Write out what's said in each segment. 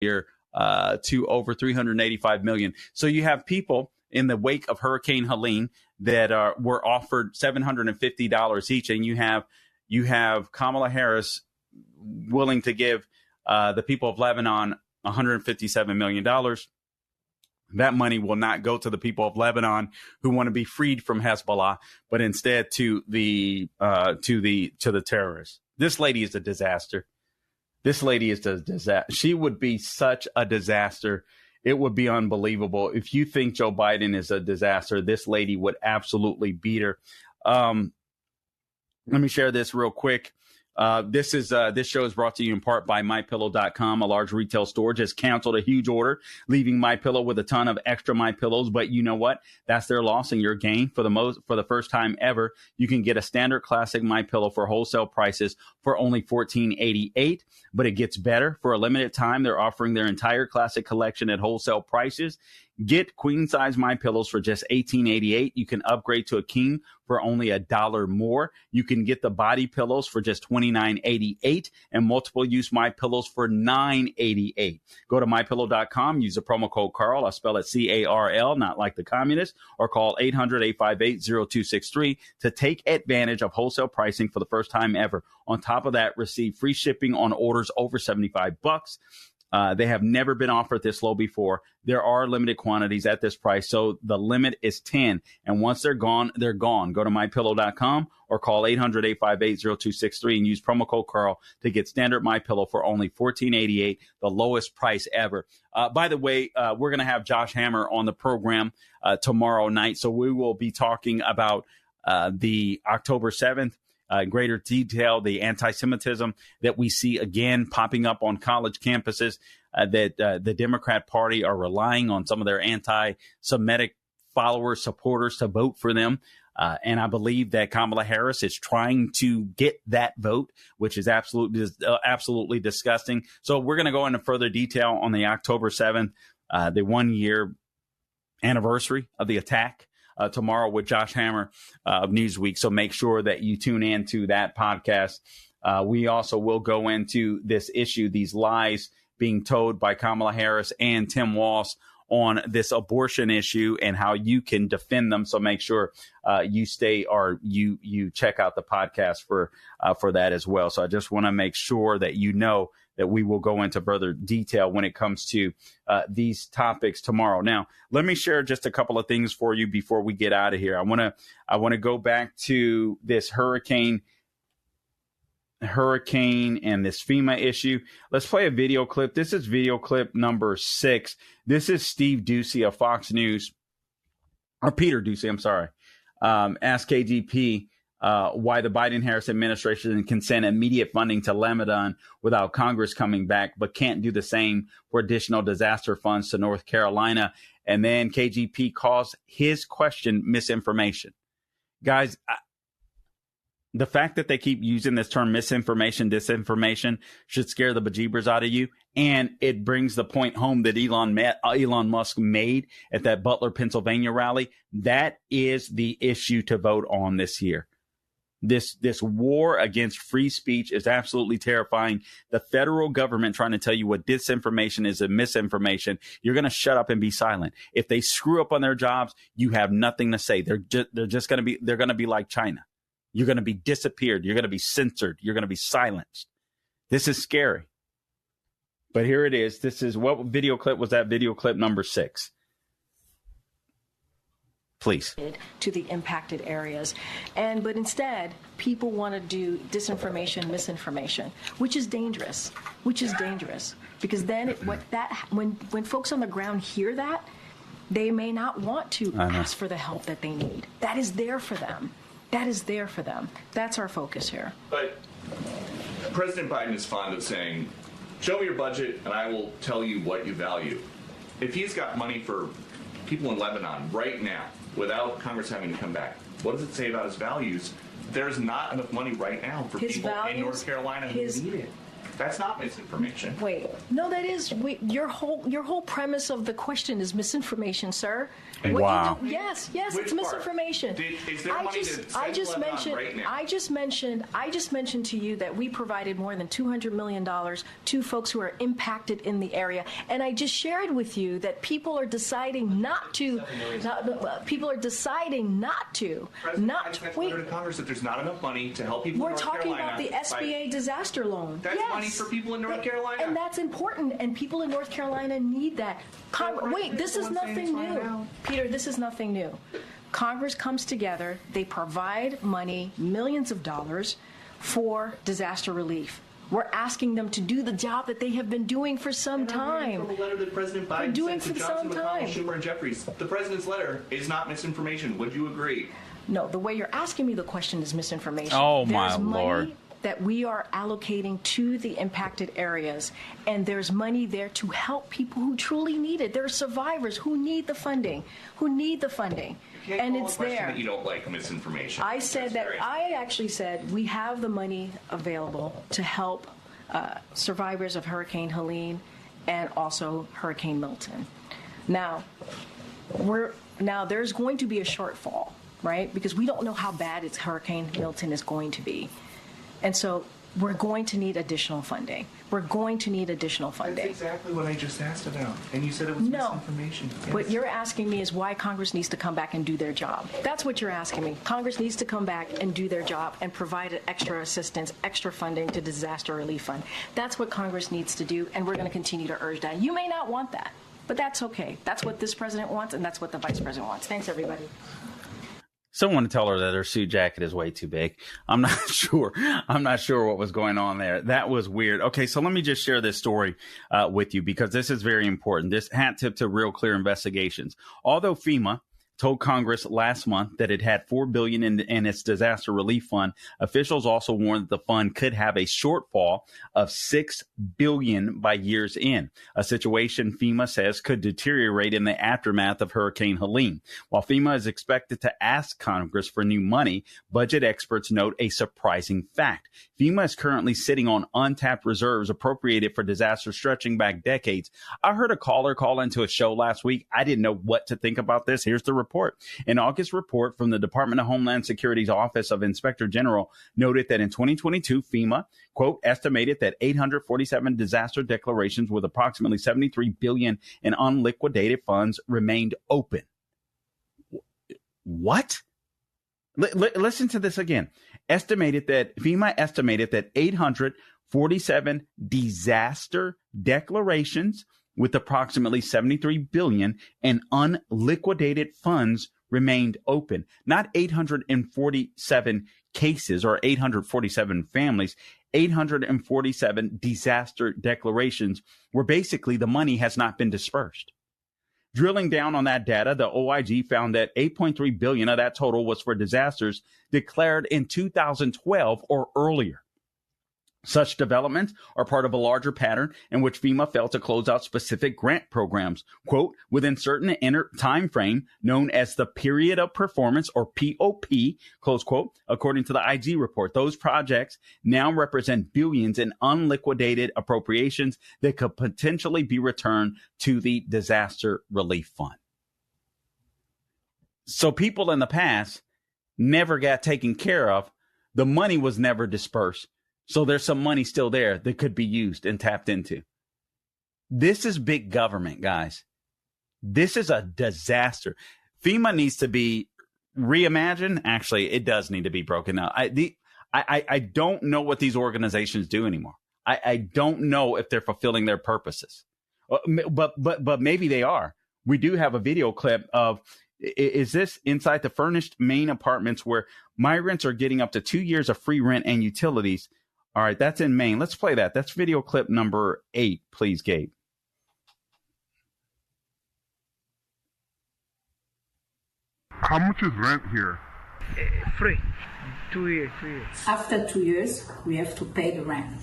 year to over 385 million. So you have people in the wake of Hurricane Helene that were offered $750 each, and you have Kamala Harris willing to give the people of Lebanon $157 million. That money will not go to the people of Lebanon who want to be freed from Hezbollah, but instead to the terrorists. This lady is a disaster. This lady is a disaster. She would be such a disaster. It would be unbelievable. If you think Joe Biden is a disaster, this lady would absolutely beat her. Let me share this real quick. This show is brought to you in part by MyPillow.com. A large retail store just canceled a huge order, leaving MyPillow with a ton of extra MyPillows. But you know what? That's their loss and your gain. For the first time ever, you can get a standard classic MyPillow for wholesale prices for only $14.88. But it gets better. For a limited time, they're offering their entire classic collection at wholesale prices. Get queen size MyPillows for just $18.88. You can upgrade to a king for only $1 more. You can get the body pillows for just $29.88 and multiple use MyPillows for $9.88. Go to MyPillow.com. Use the promo code Carl. I spell it CARL, not like the communists, or call 800-858-0263 to take advantage of wholesale pricing for the first time ever. On top of that, receive free shipping on orders over $75. They have never been offered this low before. There are limited quantities at this price, so the limit is 10. And once they're gone, they're gone. Go to MyPillow.com or call 800-858-0263 and use promo code Carl to get standard MyPillow for only $14.88, the lowest price ever. By the way, we're going to have Josh Hammer on the program tomorrow night, so we will be talking about the October 7th. Greater detail, the anti-Semitism that we see again popping up on college campuses, that the Democrat Party are relying on some of their anti-Semitic followers, supporters to vote for them. And I believe that Kamala Harris is trying to get that vote, which is absolutely disgusting. So we're going to go into further detail on the October 7th, the 1-year anniversary of the attack. Tomorrow with Josh Hammer of Newsweek. So make sure that you tune in to that podcast. We also will go into this issue, these lies being told by Kamala Harris and Tim Walz on this abortion issue and how you can defend them. So make sure you stay or you check out the podcast for that as well. So I just want to make sure that you know that we will go into further detail when it comes to these topics tomorrow. Now, let me share just a couple of things for you before we get out of here. I want to go back to this hurricane and this FEMA issue. Let's play a video clip. This is video clip number 6. This is Steve Doocy of Fox News, or Peter Doocy, I'm sorry. Ask KGP why the Biden-Harris administration can send immediate funding to Lebanon without Congress coming back, but can't do the same for additional disaster funds to North Carolina. And then KGP calls his question misinformation. Guys, the fact that they keep using this term misinformation, disinformation should scare the bejeebers out of you. And it brings the point home that Elon Musk made at that Butler, Pennsylvania rally. That is the issue to vote on this year. This war against free speech is absolutely terrifying. The federal government trying to tell you what disinformation is and misinformation. You're going to shut up and be silent. If they screw up on their jobs, you have nothing to say. They're going to be like China. You're going to be disappeared. You're going to be censored. You're going to be silenced. This is scary. But here it is. This is what video clip was that? Video clip number 6. Please. To the impacted areas. But instead, people want to do disinformation, misinformation, which is dangerous, because then when folks on the ground hear that, they may not want to ask for the help that they need. That is there for them. That's our focus here. But President Biden is fond of saying, show me your budget and I will tell you what you value. If he's got money for people in Lebanon right now, without Congress having to come back, what does it say about his values? There's not enough money right now for people in North Carolina who need it. That's not misinformation. Wait, no, that is your whole premise of the question is misinformation, sir. Wow. Yes, Which it's misinformation. Is there money to send Lebanon right now? I just mentioned to you that we provided more than $200 million to folks who are impacted in the area, and I just shared with you that people are deciding not to. People are deciding not to. I sent a letter to Congress that there's not enough money to help people in North Carolina. We're talking about the SBA disaster loan. That's money for people in North Carolina. And that's important, and people in North Carolina need that. Wait, this is nothing new. Peter, this is nothing new. Congress comes together, they provide money, millions of dollars, for disaster relief. We're asking them to do the job that they have been doing for some time. From a letter that President Biden sent to Johnson, McConnell, Schumer, and Jeffries. The president's letter is not misinformation. Would you agree? No, the way you're asking me the question is misinformation. Oh, There's my money Lord. that we are allocating to the impacted areas, and there's money there to help people who truly need it. There are survivors who need the funding, and it's there. That you don't like misinformation. I actually said we have the money available to help survivors of Hurricane Helene and also Hurricane Milton. Now there's going to be a shortfall, right? Because we don't know how bad Hurricane Milton is going to be. And so we're going to need additional funding. That's exactly what I just asked about. And you said it was misinformation. Yes. What you're asking me is why Congress needs to come back and do their job. That's what you're asking me. Congress needs to come back and do their job and provide extra assistance, extra funding to disaster relief fund. That's what Congress needs to do, and we're going to continue to urge that. You may not want that, but that's okay. That's what this president wants, and that's what the vice president wants. Thanks, everybody. Someone to tell her that her suit jacket is way too big. I'm not sure what was going on there. That was weird. Okay, so let me just share this story with you because this is very important. This hat tip to Real Clear Investigations. Although FEMA told Congress last month that it had $4 billion in its disaster relief fund, officials also warned that the fund could have a shortfall of $6 billion by year's end, a situation FEMA says could deteriorate in the aftermath of Hurricane Helene. While FEMA is expected to ask Congress for new money, budget experts note a surprising fact. FEMA is currently sitting on untapped reserves appropriated for disasters stretching back decades. I heard a caller call into a show last week. I didn't know what to think about this. Here's the report. An August report from the Department of Homeland Security's Office of Inspector General noted that in 2022, FEMA, quote, estimated that 847 disaster declarations with approximately $73 billion in unliquidated funds remained open. What? Listen to this again. FEMA estimated that 847 disaster declarations with approximately $73 billion in unliquidated funds remained open. Not 847 cases or 847 families, 847 disaster declarations where basically the money has not been dispersed. Drilling down on that data, the OIG found that $8.3 billion of that total was for disasters declared in 2012 or earlier. Such developments are part of a larger pattern in which FEMA failed to close out specific grant programs, quote, within certain time frame known as the period of performance or POP, close quote, according to the IG report. Those projects now represent billions in unliquidated appropriations that could potentially be returned to the disaster relief fund. So people in the past never got taken care of. The money was never dispersed. So there's some money still there that could be used and tapped into. This is big government, guys. This is a disaster. FEMA needs to be reimagined. Actually, it does need to be broken up. I don't know what these organizations do anymore. I don't know if they're fulfilling their purposes. But maybe they are. We do have a video clip of, is this inside the furnished Maine apartments where migrants are getting up to 2 years of free rent and utilities? All right, that's in Maine. Let's play that. That's video clip number 8, please, Gabe. How much is rent here? Free. 2 years, 3 years. After 2 years, we have to pay the rent.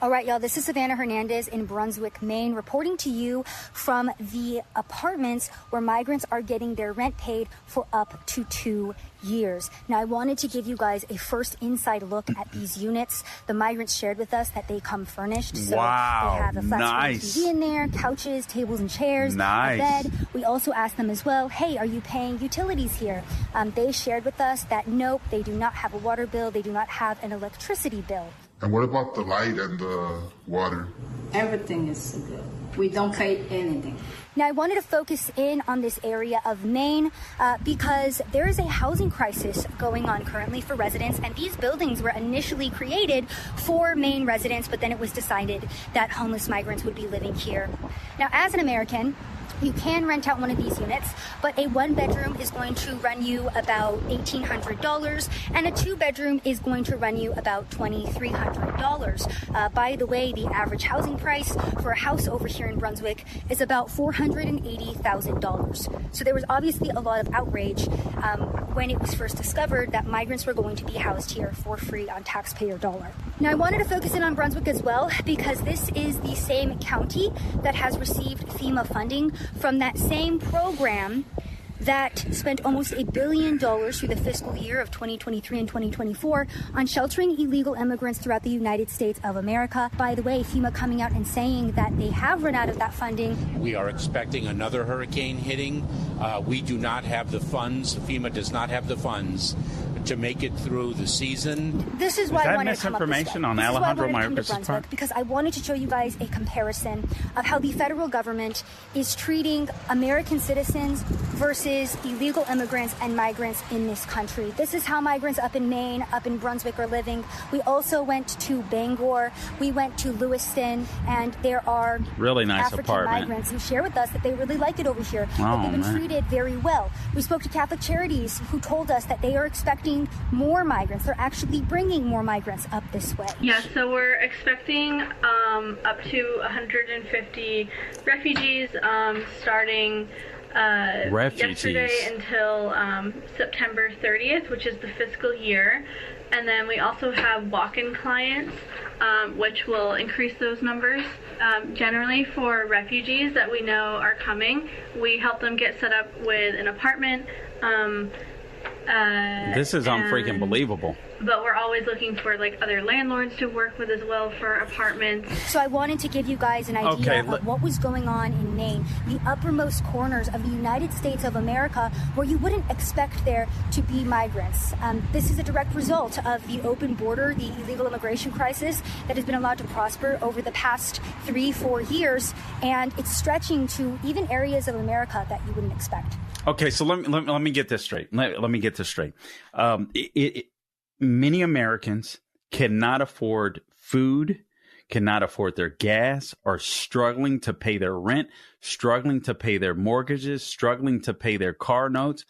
All right, y'all, this is Savannah Hernandez in Brunswick, Maine, reporting to you from the apartments where migrants are getting their rent paid for up to 2 years. Now, I wanted to give you guys a first inside look at these units. The migrants shared with us that they come furnished. So wow, they have a flat nice. screen TV in there, couches, tables and chairs, nice. a bed. We also asked them as well, hey, are you paying utilities here? They shared with us that nope, they do not have a water bill. They do not have an electricity bill. And what about the light and the water? Everything is good. We don't pay anything. Now, I wanted to focus in on this area of Maine because there is a housing crisis going on currently for residents, and these buildings were initially created for Maine residents, but then it was decided that homeless migrants would be living here. Now, as an American, you can rent out one of these units, but a one-bedroom is going to run you about $1,800, and a two-bedroom is going to run you about $2,300. By the way, the average housing price for a house over here in Brunswick is about $480,000. So there was obviously a lot of outrage when it was first discovered that migrants were going to be housed here for free on taxpayer dollar. Now, I wanted to focus in on Brunswick as well because this is the same county that has received FEMA funding from that same program that spent almost $1 billion through the fiscal year of 2023 and 2024 on sheltering illegal immigrants throughout the United States of America. By the way, FEMA coming out and saying that they have run out of that funding. We are expecting another hurricane hitting. We do not have the funds. FEMA does not have the funds to make it through the season. This is why I wanted to come up this way. Misinformation on Alejandro Mayorkas' part? Because I wanted to show you guys a comparison of how the federal government is treating American citizens versus illegal immigrants and migrants in this country. This is how migrants up in Maine, up in Brunswick are living. We also went to Bangor, we went to Lewiston, and there are really nice African migrants who share with us that they really like it over here, that they've been treated very well. We spoke to Catholic Charities who told us that they are expecting more migrants. They're actually bringing more migrants up this way. Yeah, so we're expecting up to 150 refugees starting yesterday until September 30th, which is the fiscal year. And then we also have walk-in clients, which will increase those numbers. Generally, for refugees that we know are coming, we help them get set up with an apartment. This is unfreaking believable. But we're always looking for like other landlords to work with as well for apartments. So I wanted to give you guys an idea of what was going on in Maine, the uppermost corners of the United States of America, where you wouldn't expect there to be migrants. This is a direct result of the open border, the illegal immigration crisis that has been allowed to prosper over the past 3-4 years, and it's stretching to even areas of America that you wouldn't expect. Okay, so let me get this straight. Let me get this straight. Many Americans cannot afford food, cannot afford their gas, are struggling to pay their rent, struggling to pay their mortgages, struggling to pay their car notes.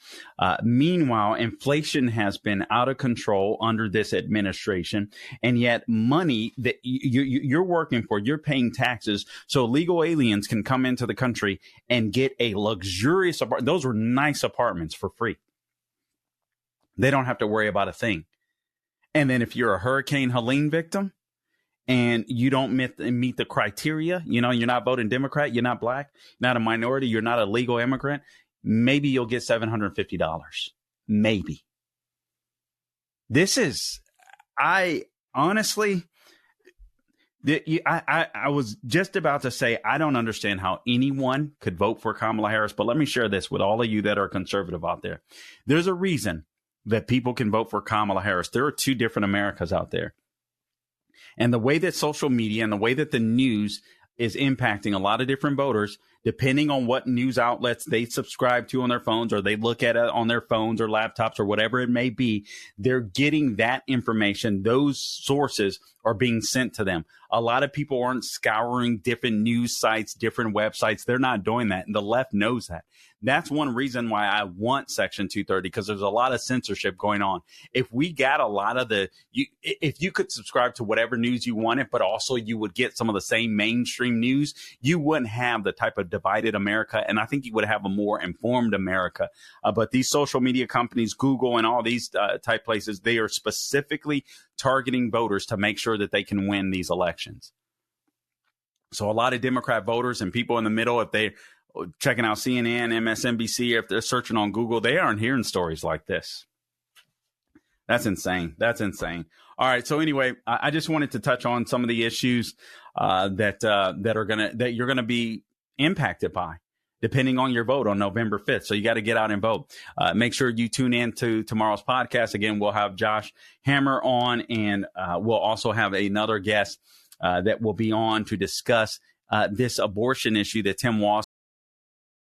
Meanwhile, inflation has been out of control under this administration, and yet money that you're working for, you're paying taxes so illegal aliens can come into the country and get a luxurious apartment. Those were nice apartments for free. They don't have to worry about a thing. And then if you're a Hurricane Helene victim and you don't meet the criteria, you know, you're not voting Democrat, you're not black, not a minority, you're not a legal immigrant, maybe you'll get $750. Maybe. This is, I honestly, I was just about to say, I don't understand how anyone could vote for Kamala Harris, but let me share this with all of you that are conservative out there. There's a reason that people can vote for Kamala Harris. There are two different Americas out there. And the way that social media and the way that the news is impacting a lot of different voters, depending on what news outlets they subscribe to on their phones or they look at it on their phones or laptops or whatever it may be, they're getting that information. Those sources are being sent to them. A lot of people aren't scouring different news sites, different websites. They're not doing that. And the left knows that. That's one reason why I want Section 230, because there's a lot of censorship going on. If we got a lot of if you could subscribe to whatever news you wanted, but also you would get some of the same mainstream news, you wouldn't have the type of divided America. And I think you would have a more informed America. But these social media companies, Google and all these type places, they are specifically targeting voters to make sure that they can win these elections. So a lot of Democrat voters and people in the middle, if they're checking out CNN, MSNBC, if they're searching on Google, they aren't hearing stories like this. That's insane. That's insane. All right. So anyway, I just wanted to touch on some of the issues that you're gonna be impacted by, depending on your vote on November 5th. So you got to get out and vote. Make sure you tune in to tomorrow's podcast. Again, we'll have Josh Hammer on, and we'll also have another guest that will be on to discuss this abortion issue that Tim Walsh